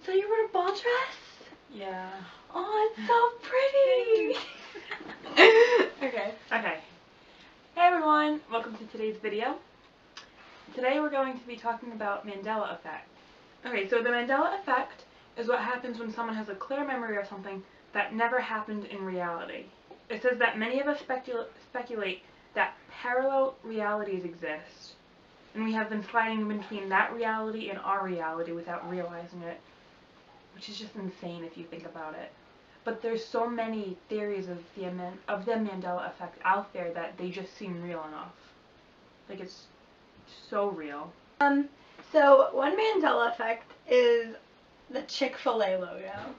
So you wore a ball dress? Yeah. Oh, it's so pretty. Okay. Okay. Hey everyone, welcome to today's video. Today we're going to be talking about Mandela effect. Okay, so the Mandela effect is what happens when someone has a clear memory of something that never happened in reality. It says that many of us speculate that parallel realities exist, and we have been sliding in between that reality and our reality without realizing it, which is just insane if you think about it. But there's so many theories of the Mandela effect out there that they just seem real enough. Like, it's so real. So one Mandela effect is the Chick-fil-A logo.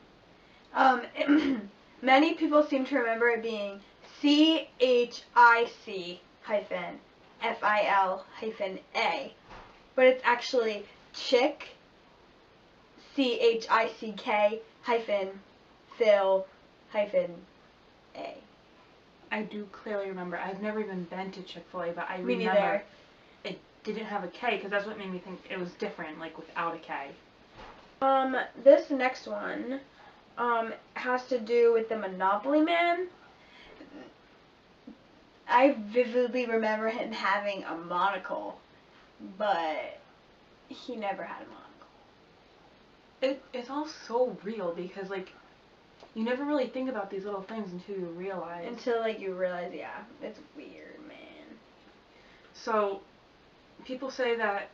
Many people seem to remember it being CHIC-FIL-A, but it's actually Chick, CHICK-Phil-A. I do clearly remember. I've never even been to Chick-fil-A, but I Me remember neither. it didn't have a K, because that's what made me think it was different, like without a K. This next one has to do with the Monopoly Man. I vividly remember him having a monocle, but he never had a monocle. It's all so real, because like you never really think about these little things until you realize. You realize, yeah, it's weird, man. So people say that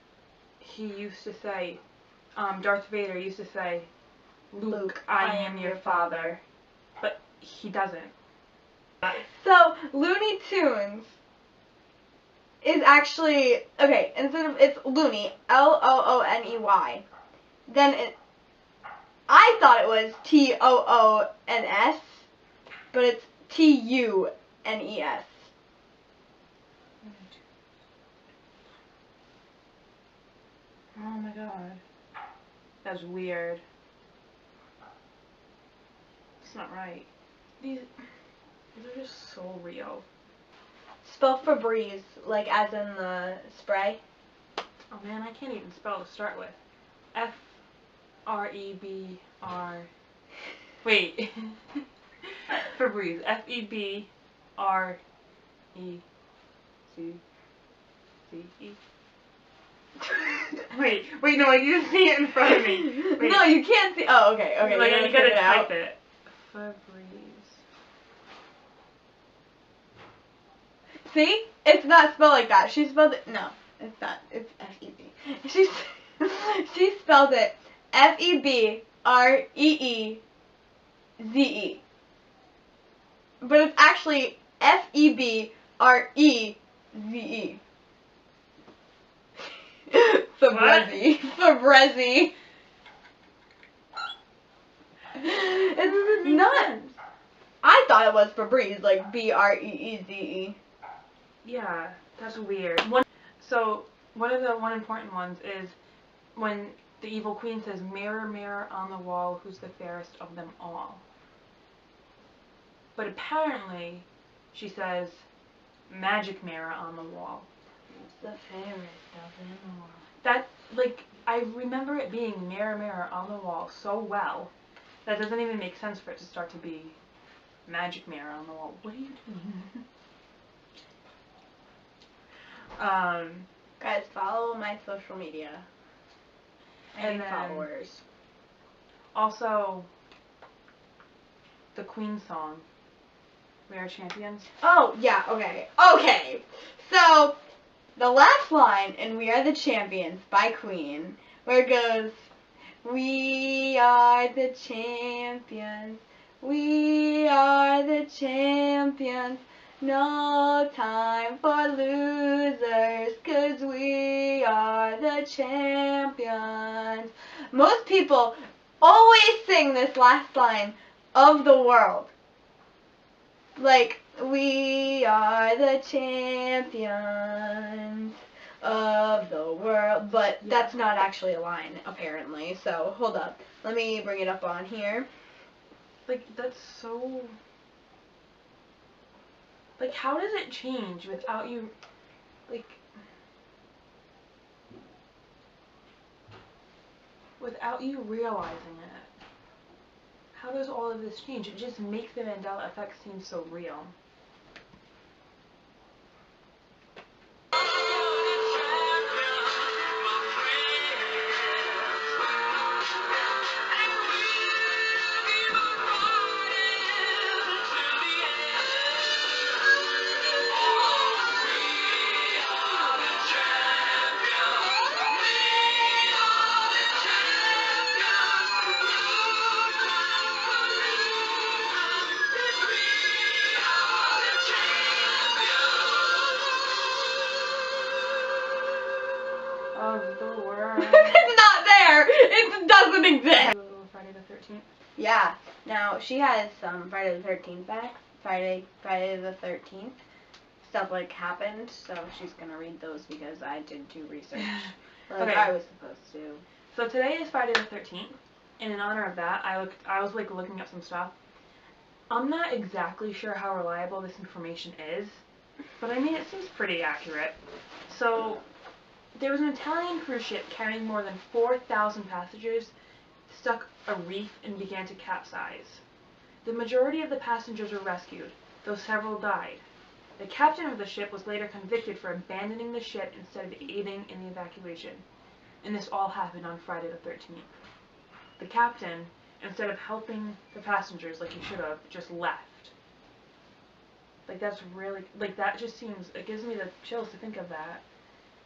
he used to say, Darth Vader used to say, Luke, I am your father. But he doesn't. So, Looney Tunes is actually, okay, instead of, it's Looney, Looney, then I thought it was Toons, but it's Tunes. Oh my god. That's weird. It's not right. These are just so real. Spell Febreze, like as in the spray. Oh man, I can't even spell to start with. F-R-E-B-R... Wait. Febreze. F-E-B-R-E-Z-E. Wait, no, I need to see it in front of me. Wait. No, you can't see. Oh, okay. Like, you gotta type it. Febreze. See? It's not spelled like that. She spelled it. No, it's not. It's F-E-B. She spelled it F-E-B-R-E-E-Z-E. But it's actually F-E-B-R-E-Z-E. Febreze. Febreze. It's not. I thought it was Febreze, like B-R-E-E-Z-E. Yeah, that's weird. So, one of the important ones is when the evil queen says, mirror, mirror on the wall, who's the fairest of them all? But apparently, she says, magic mirror on the wall. Who's the fairest of them all? That, like, I remember it being mirror, mirror on the wall so well, that doesn't even make sense for it to start to be magic mirror on the wall. What are you doing? Guys, follow my social media. I need followers. Also, the Queen song, We Are Champions. Oh, yeah, okay. Okay. So, the last line in We Are the Champions by Queen, where it goes, we are the champions, we are the champions, no time for losers, 'cause we are the champions. Most people always sing this last line of the world. Like, we are the champions of the world, but that's not actually a line, apparently, so hold up. Let me bring it up on here. Like, that's so... Like, how does it change without you, like... without you realizing it. How does all of this change? It just makes the Mandela effect seem so real. Of the world. It's not there. It doesn't exist. Friday the 13th. Yeah. Now she has some Friday the 13th back. Friday the 13th. Stuff like happened, so she's gonna read those because I did do research. Like Okay. I was supposed to. So today is Friday the 13th, and in honor of that, I was like looking up some stuff. I'm not exactly sure how reliable this information is, but I mean it seems pretty accurate. So there was an Italian cruise ship carrying more than 4,000 passengers struck a reef and began to capsize. The majority of the passengers were rescued, though several died. The captain of the ship was later convicted for abandoning the ship instead of aiding in the evacuation. And this all happened on Friday the 13th. The captain, instead of helping the passengers like he should have, just left. Like that's really, like that just seems, it gives me the chills to think of that.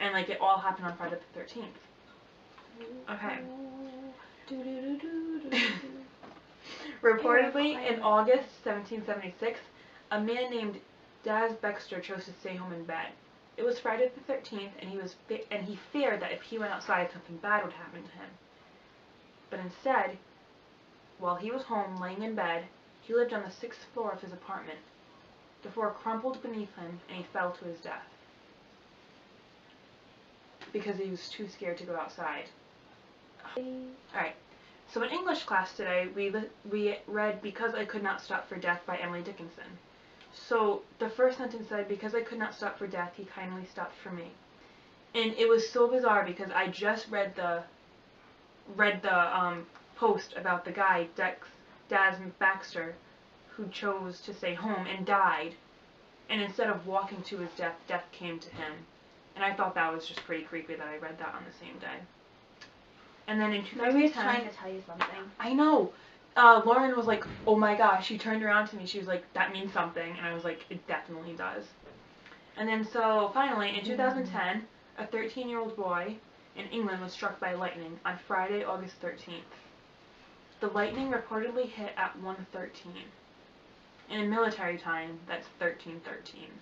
And like it all happened on Friday the 13th. Okay. Reportedly, in August 1776, a man named Daz Baxter chose to stay home in bed. It was Friday the 13th, and he feared that if he went outside, something bad would happen to him. But instead, while he was home laying in bed, he lived on the 6th floor of his apartment. The floor crumpled beneath him, and he fell to his death because he was too scared to go outside. Alright, so in English class today, we read Because I Could Not Stop for Death by Emily Dickinson. So the first sentence said, because I could not stop for death, he kindly stopped for me. And it was so bizarre because I just read the post about the guy, Daz Baxter, who chose to stay home and died. And instead of walking to his death, death came to him. And I thought that was just pretty creepy that I read that on the same day. And then in 2010... Maybe he's trying to tell you something. I know. Lauren was like, oh my gosh. She turned around to me. She was like, that means something. And I was like, it definitely does. And then so finally, in 2010, a 13-year-old boy in England was struck by lightning on Friday, August 13th. The lightning reportedly hit at 1:13. And in military time, that's 13:13.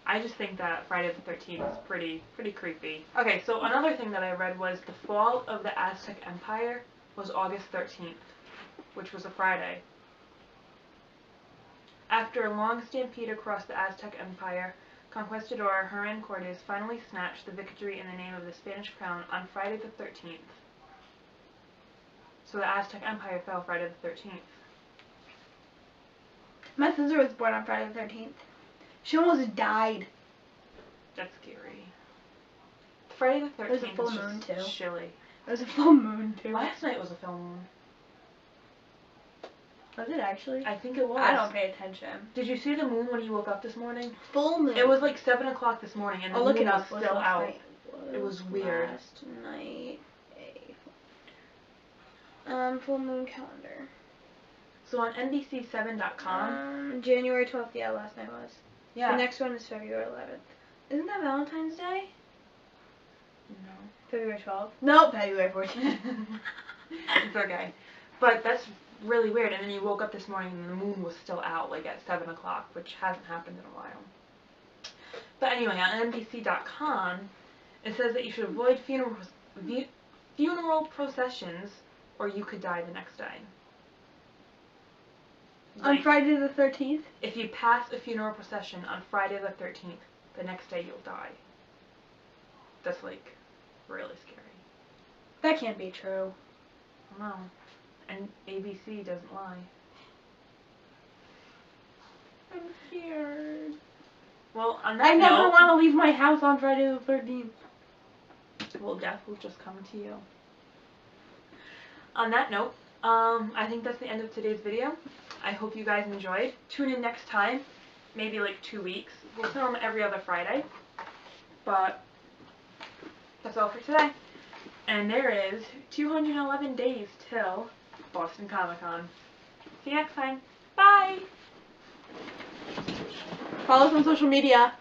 I just think that Friday the 13th is pretty creepy. Okay, so another thing that I read was the fall of the Aztec Empire was August 13th, which was a Friday. After a long stampede across the Aztec Empire, Conquistador Hernan Cortes finally snatched the victory in the name of the Spanish crown on Friday the 13th. So the Aztec Empire fell Friday the 13th. My sister was born on Friday the 13th. She almost died. That's scary. Friday the 13th It was a full moon just too. chilly. It was a full moon too. Last night was a full moon. Was it actually? I think it was. I don't pay attention. Did you see the moon when you woke up this morning? Full moon. It was like 7 o'clock this morning and the look moon it was up. still out. Night? It was weird. Last night full moon calendar. So on NBC7.com. January 12th, yeah, last night was. Yeah. The next one is February 11th. Isn't that Valentine's Day? No. February 12th? No, February 14th. It's okay. But that's really weird. And then you woke up this morning and the moon was still out, like at 7 o'clock, which hasn't happened in a while. But anyway, on NBC.com, it says that you should avoid funeral processions or you could die the next day. On Friday the 13th? If you pass a funeral procession on Friday the 13th, the next day you'll die. That's like really scary. That can't be true. I know. And ABC doesn't lie. I'm scared. Well, on I that never note, want to leave my house on Friday the 13th. well, death will just come to you. On that note, I think that's the end of today's video. I hope you guys enjoyed. Tune in next time, maybe like 2 weeks. We'll film every other Friday. But that's all for today. And there is 211 days till Boston Comic Con. See you next time. Bye! Follow us on social media.